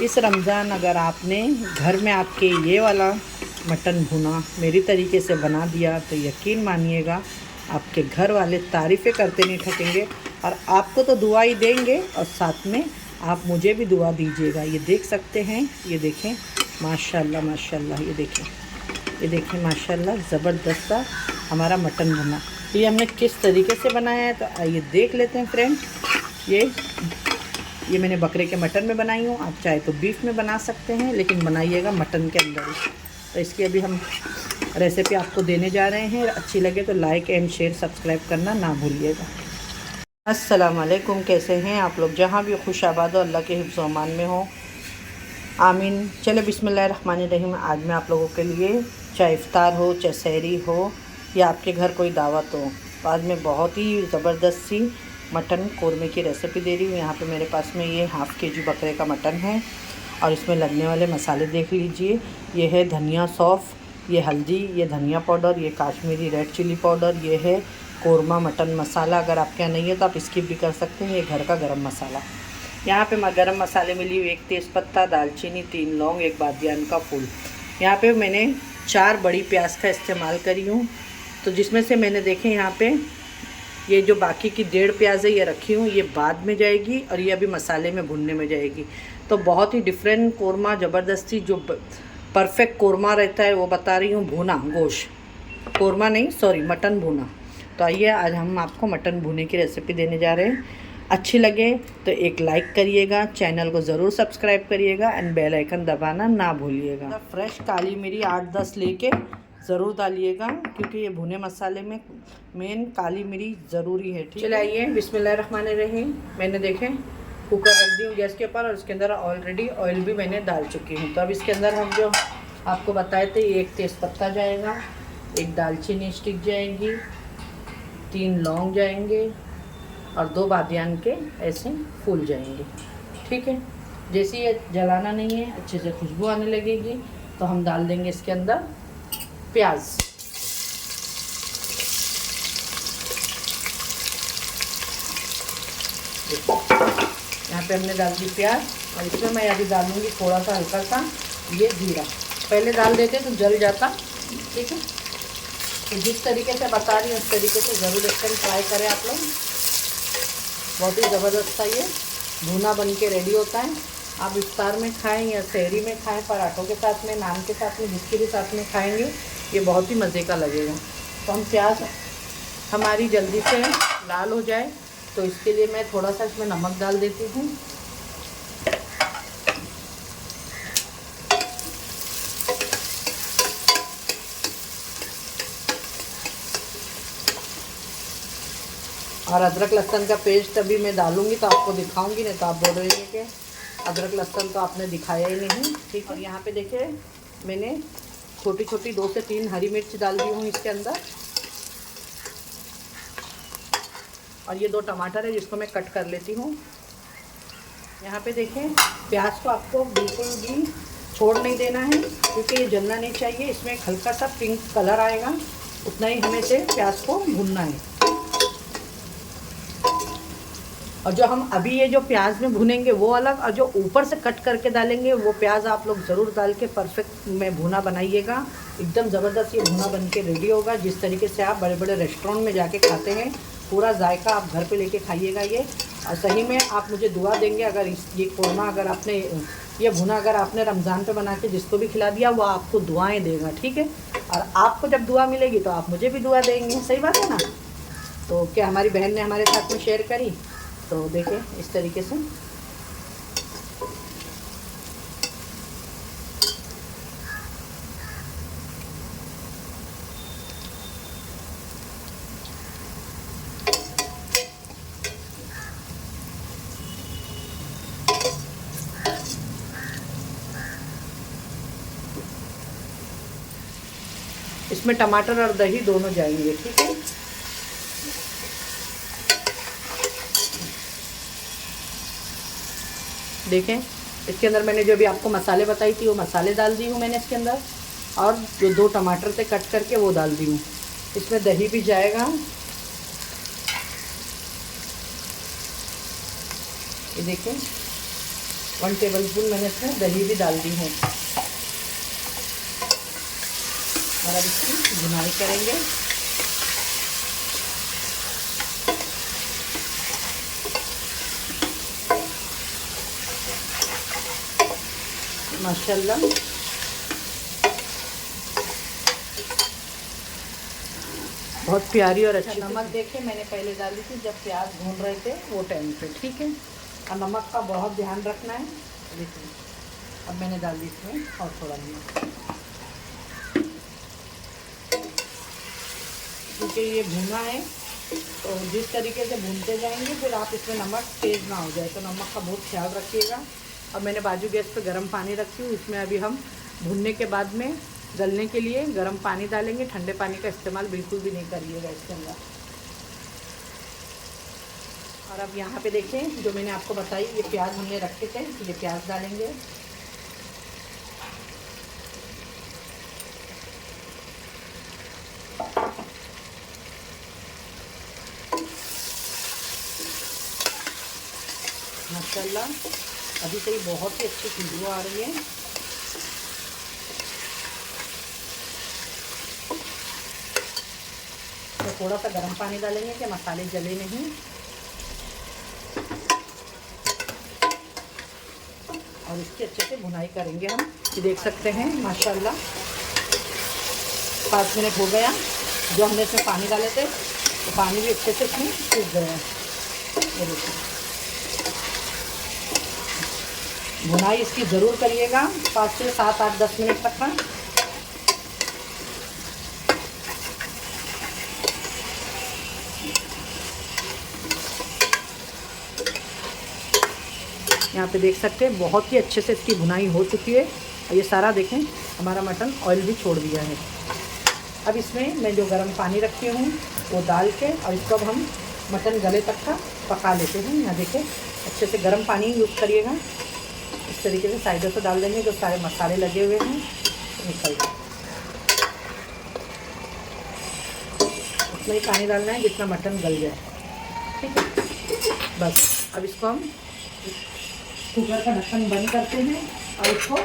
इस रमज़ान अगर आपने घर में आपके ये वाला मटन भुना मेरी तरीके से बना दिया तो यकीन मानिएगा आपके घर वाले तारीफ़ें करते नहीं थकेंगे, और आपको तो दुआ ही देंगे और साथ में आप मुझे भी दुआ दीजिएगा। ये देख सकते हैं, ये देखें माशाल्लाह माशाल्लाह, ये देखें माशाल्लाह, ज़बरदस्त सा हमारा मटन बना। तो ये हमने किस तरीके से बनाया है तो आइए देख लेते हैं फ्रेंड। ये मैंने बकरे के मटन में बनाई हूँ, आप चाहे तो बीफ में बना सकते हैं, लेकिन बनाइएगा मटन के अंदर ही। तो इसकी अभी हम रेसिपी आपको देने जा रहे हैं। अच्छी लगे तो लाइक एंड शेयर सब्सक्राइब करना ना भूलिएगा। अस्सलाम वालेकुम, कैसे हैं आप लोग? जहाँ भी खुश आबाद हो, अल्लाह के हिफ्ज़ व अमान में हो, आमीन। चलो बिस्मिल्लाहिर्रहमानिर्रहीम। आज मैं आप लोगों के लिए चाहे इफ्तार हो, चाहे सहरी हो, या आपके घर कोई दावत हो, तो आज मैं बहुत ही ज़बरदस्त सी मटन कोरमे की रेसिपी दे रही हूँ। यहाँ पे मेरे पास में ये हाफ़ के जी बकरे का मटन है, और इसमें लगने वाले मसाले देख लीजिए। ये है धनिया सौफ़, ये हल्दी, ये धनिया पाउडर, ये काश्मीरी रेड चिली पाउडर, ये है कोरमा मटन मसाला। अगर आपके यहाँ नहीं है तो आप स्किप भी कर सकते हैं। ये घर का गरम मसाला। यहाँ पे गरम मसाले मिली हुई 1 तेज़पत्ता, दालचीनी, 3 लौंग, 1 बादियान का फूल। यहाँ पे मैंने 4 बड़ी प्याज का इस्तेमाल करी हूँ। तो जिसमें से मैंने देखें यहाँ पे ये जो बाकी की 1.5 प्याज है ये रखी हूँ, ये बाद में जाएगी और ये अभी मसाले में भुनने में जाएगी। तो बहुत ही डिफरेंट कोरमा, ज़बरदस्ती जो परफेक्ट कोरमा रहता है वो बता रही हूँ। भुना गोश्त, कोरमा नहीं सॉरी, मटन भुना। तो आइए आज हम आपको मटन भुने की रेसिपी देने जा रहे हैं। अच्छी लगे तो एक लाइक करिएगा, चैनल को ज़रूर सब्सक्राइब करिएगा एंड बेल आइकन दबाना ना भूलिएगा। फ्रेश काली मिरी 8-10 लेके ज़रूर डालिएगा, क्योंकि ये भुने मसाले में मेन काली मिरी ज़रूरी है। ठीक है, चलिए आइए बिस्मिल्लाहिर्रहमानिर्रहीम। मैंने देखें कुकर रख दी हूँ गैस के ऊपर, और इसके अंदर ऑलरेडी ऑयल भी मैंने डाल चुकी हूँ। तो अब इसके अंदर हम जो आपको बताए थे, 1 तेज़पत्ता जाएगा, 1 दालचीनी स्टिक जाएगी, 3 लौंग जाएंगे, और 2 बादियान के ऐसे फूल जाएंगे। ठीक है, जैसे ये जलाना नहीं है, अच्छे से खुशबू आने लगेगी तो हम डाल देंगे इसके अंदर प्याज। यहाँ पे हमने डाल दी प्याज, और इसमें मैं अभी डालूंगी थोड़ा सा हल्का सा ये जीरा। पहले डाल देते तो जल जाता। ठीक है, तो जिस तरीके से बता रही हूँ उस तरीके से ज़रूर एक बार ट्राई करें आप लोग। बहुत ही ज़बरदस्त सा ये भुना बन के रेडी होता है। आप इफ्तार में खाएं या सहरी में खाएं, पराठों के साथ में, नान के साथ में, जिसके भी साथ में खाएंगे ये बहुत ही मज़े का लगेगा। तो हम प्याज हमारी जल्दी से लाल हो जाए तो इसके लिए मैं थोड़ा सा इसमें नमक डाल देती हूँ। और अदरक लहसुन का पेस्ट अभी मैं डालूंगी तो आपको दिखाऊंगी, नहीं तो आप बोल रहे हैं कि अदरक लहसुन तो आपने दिखाया ही नहीं। ठीक है, और यहाँ पे देखिए मैंने छोटी छोटी 2 से 3 हरी मिर्च डाल दी हूँ इसके अंदर, और ये 2 टमाटर है जिसको मैं कट कर लेती हूँ। यहाँ पे देखें प्याज को आपको बिल्कुल भी छोड़ नहीं देना है, क्योंकि ये जलना नहीं चाहिए। इसमें एक हल्का सा पिंक कलर आएगा, उतना ही हमें से प्याज को भूनना है। और जो हम अभी ये जो प्याज में भुनेंगे वो अलग, और जो ऊपर से कट करके डालेंगे वो प्याज आप लोग ज़रूर डाल के परफेक्ट में भुना बनाइएगा। एकदम ज़बरदस्त ये भुना बन के रेडी होगा, जिस तरीके से आप बड़े बड़े रेस्टोरेंट में जाके खाते हैं। पूरा जायका आप घर पे लेके खाइएगा ये, और सही में आप मुझे दुआ देंगे अगर ये कोरमा अगर आपने ये भुना अगर आपने रमज़ान पे बना के जिसको भी खिला दिया वो आपको दुआएँ देगा। ठीक है, और आपको जब दुआ मिलेगी तो आप मुझे भी दुआ देंगे। सही बात है ना? तो क्या हमारी बहन ने हमारे साथ में शेयर करी, तो देखें इस तरीके से। इसमें टमाटर और दही दोनों जाएंगे। ठीक है, देखें इसके अंदर मैंने जो अभी आपको मसाले बताई थी वो मसाले डाल दी हूँ मैंने इसके अंदर, और जो 2 टमाटर थे कट करके वो डाल दी हूँ। इसमें दही भी जाएगा, ये देखें 1 टेबलस्पून मैंने इसमें दही भी डाल दी है। और अब इसकी भुनाई करेंगे। माशाल्लाह बहुत प्यारी और अच्छी। नमक देखे मैंने पहले डाली थी जब प्याज भून रहे थे वो टाइम पे, ठीक है। और नमक का बहुत ध्यान रखना है। देखिए अब मैंने डाल दी इसमें और थोड़ा नमक, क्योंकि ये भुना है तो जिस तरीके से भूनते जाएंगे फिर आप इसमें नमक तेज़ ना हो जाए, तो नमक का बहुत ख्याल रखिएगा। अब मैंने बाजू गैस पे गर्म पानी रखी हूँ, इसमें अभी हम भुनने के बाद में गलने के लिए गर्म पानी डालेंगे। ठंडे पानी का इस्तेमाल बिल्कुल भी नहीं करिएगा इसके अंदर। और अब यहाँ पे देखें जो मैंने आपको बताई, ये प्याज हमने रखे थे, ये प्याज डालेंगे। माशाल्लाह अभी से ही बहुत ही अच्छी खुशबू आ रही है। तो थोड़ा सा गर्म पानी डालेंगे कि मसाले जले नहीं। और इसकी अच्छे से भुनाई करेंगे हम। ये देख सकते हैं माशाल्लाह 5 मिनट हो गया। जो हमने इसमें पानी डाले थे तो पानी भी अच्छे से इसमें सूख गया है। ये देखिए भुनाई इसकी ज़रूर करिएगा 5 से 7, 8, 10 मिनट तक का। यहाँ पे देख सकते हैं बहुत ही अच्छे से इसकी भुनाई हो चुकी है। और ये सारा देखें हमारा मटन ऑयल भी छोड़ दिया है। अब इसमें मैं जो गर्म पानी रखी हूँ वो डाल के और इसको अब हम मटन गले तक का पका लेते हैं। यहाँ देखें अच्छे से गर्म पानी यूज़ करिएगा। इस तरीके से साइडों से डाल देंगे, जो सारे मसाले लगे हुए हैं निकल जाए। उतना ही पानी डालना है जितना मटन गल जाए, ठीक है। बस अब इसको हम कुकर का ढक्कन बंद करते हैं और इसको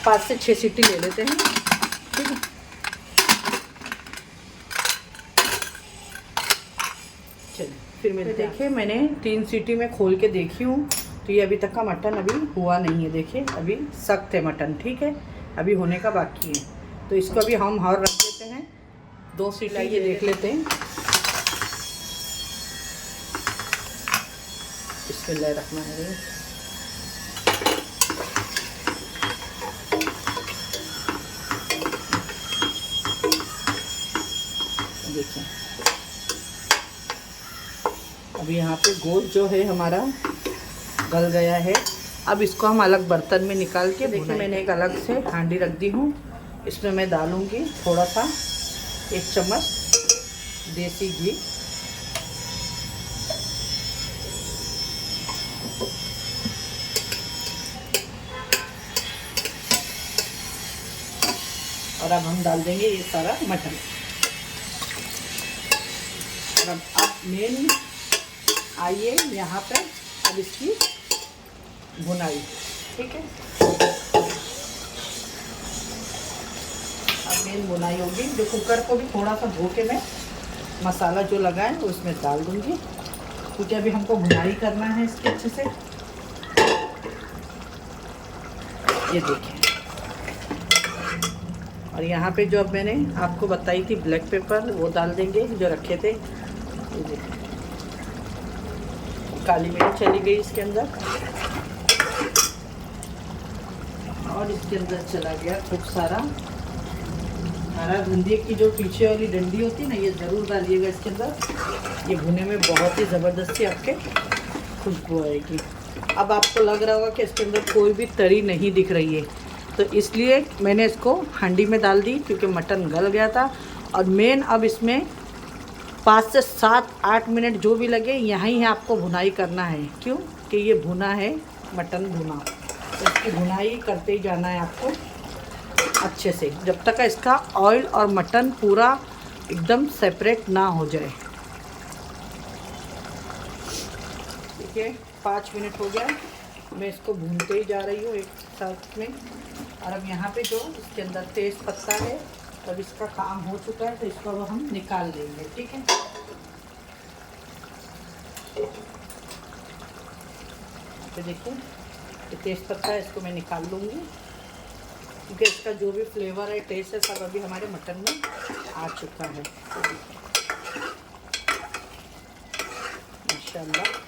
5 से 6 सीटी ले लेते हैं, ठीक है। चलिए फिर मैं देखिए मैंने 3 सीटी में खोल के देखी हूँ तो ये अभी तक का मटन अभी हुआ नहीं है। देखिए अभी सख्त है मटन, ठीक है, अभी होने का बाकी है। तो इसको अभी हम और रख देते हैं 2 सीटी, ये देख लेते हैं। बिस्मिल्लाह रखना है। देखिए अभी यहाँ पे गोश्त जो है हमारा गल गया है। अब इसको हम अलग बर्तन में निकाल के देखिए मैंने एक अलग से हांडी रख दी हूँ। इसमें मैं डालूँगी थोड़ा सा 1 चम्मच देसी घी। और अब हम डाल देंगे ये सारा मटन। और अब मेन आइए यहाँ पे अब इसकी भुनाई, ठीक है। अब मेन भुनाई होगी। जो कुकर को भी थोड़ा सा धो के मैं मसाला जो लगा है वो इसमें डाल दूँगी, क्योंकि अभी हमको भुनाई करना है इसके अच्छे से। ये देखिए और यहाँ पे जो अब मैंने आपको बताई थी ब्लैक पेपर वो डाल देंगे जो रखे थे। ये देखिए काली मिर्च चली गई इसके अंदर और इसके अंदर चला गया खूब सारा हरा धनिया की जो पीछे वाली डंडी होती है ना, ये ज़रूर डालिएगा इसके अंदर। ये भुने में बहुत ही ज़बरदस्ती आपके खुशबू आएगी। अब आपको लग रहा होगा कि इसके अंदर कोई भी तरी नहीं दिख रही है, तो इसलिए मैंने इसको हांडी में डाल दी क्योंकि मटन गल गया था। और मेन अब इसमें 5 से 7, 8 मिनट जो भी लगे यहीं है आपको भुनाई करना है। क्यों कि ये भुना है मटन भुना, तो इसकी भुनाई करते ही जाना है आपको अच्छे से जब तक इसका ऑयल और मटन पूरा एकदम सेपरेट ना हो जाए। देखिए 5 मिनट हो गया मैं इसको भूनते ही जा रही हूँ एक साथ में। और अब यहाँ पे जो इसके अंदर तेज पत्ता है, अब इसका काम हो चुका है तो इसको अब हम निकाल लेंगे, ठीक है। तो देखिए ये तेज पत्ता है, इसको मैं निकाल लूँगी क्योंकि इसका जो भी फ्लेवर है, टेस्ट है, सब अभी हमारे मटन में आ चुका है। माशाल्लाह।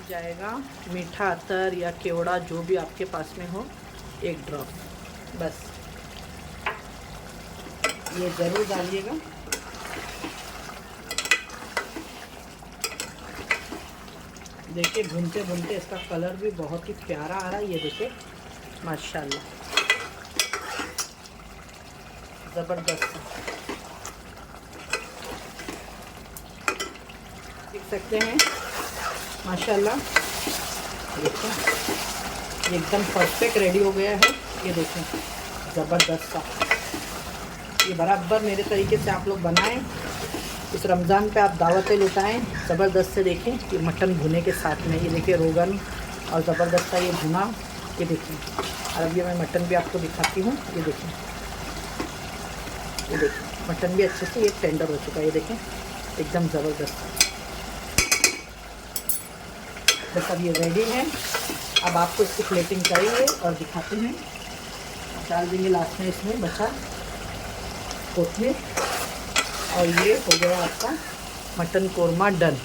जाएगा मीठा अतर या केवड़ा, जो भी आपके पास में हो, एक ड्रॉप बस, ये ज़रूर डालिएगा। देखिए भूनते भूनते इसका कलर भी बहुत ही प्यारा आ रहा है, ये देखिए माशाल्लाह, ज़बरदस्त। देख सकते हैं माशाल्लाह, देखिए ये एकदम परफेक्ट रेडी हो गया है। ये देखें ज़बरदस्त सा, ये बराबर मेरे तरीके से आप लोग बनाएं, इस रमज़ान पे आप दावतें लुटाएं ज़बरदस्त से। देखें ये मटन भुने के साथ में, ये देखिए रोगन और ज़बरदस्त सा ये भुना, ये देखिए। और अब ये मैं मटन भी आपको दिखाती हूँ, ये देखें, ये देखिए मटन भी अच्छे से ये टेंडर हो चुका है, ये देखें एकदम ज़बरदस्त। बस अब ये रेडी है। अब आपको इसकी प्लेटिंग करेंगे और दिखाते हैं, डाल देंगे लास्ट में इसमें बचा कोथिंबीर, और ये हो गया आपका मटन कोरमा डन।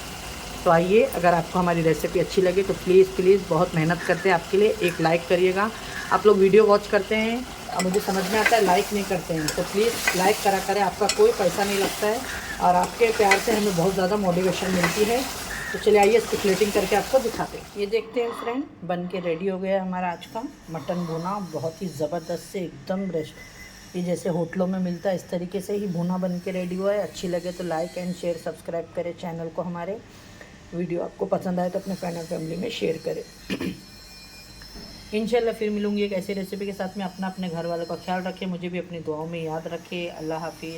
तो आइए, अगर आपको हमारी रेसिपी अच्छी लगे तो प्लीज़ बहुत मेहनत करते हैं आपके लिए, एक लाइक करिएगा। आप लोग वीडियो वॉच करते हैं और मुझे समझ में आता है लाइक नहीं करते हैं, तो प्लीज़ लाइक करा करें, आपका कोई पैसा नहीं लगता है और आपके प्यार से हमें बहुत ज़्यादा मोटिवेशन मिलती है। तो चलिए आइए इसकी प्लेटिंग करके आपको दिखाते हैं। ये देखते हैं फ्रेंड, बन के रेडी हो गया हमारा आज का मटन भुना, बहुत ही ज़बरदस्त से एकदम रेस्ट, ये जैसे होटलों में मिलता है इस तरीके से ही भुना बन के रेडी हुआ है। अच्छी लगे तो लाइक एंड शेयर सब्सक्राइब करें चैनल को हमारे। वीडियो आपको पसंद आए तो अपने फ्रेंड और फैमिली में शेयर करें। इंशाल्लाह फिर मिलूंगी एक ऐसी रेसिपी के साथ में। अपने घर वालों का ख्याल रखें, मुझे भी अपनी दुआओं में याद रखें। अल्लाह हाफिज़।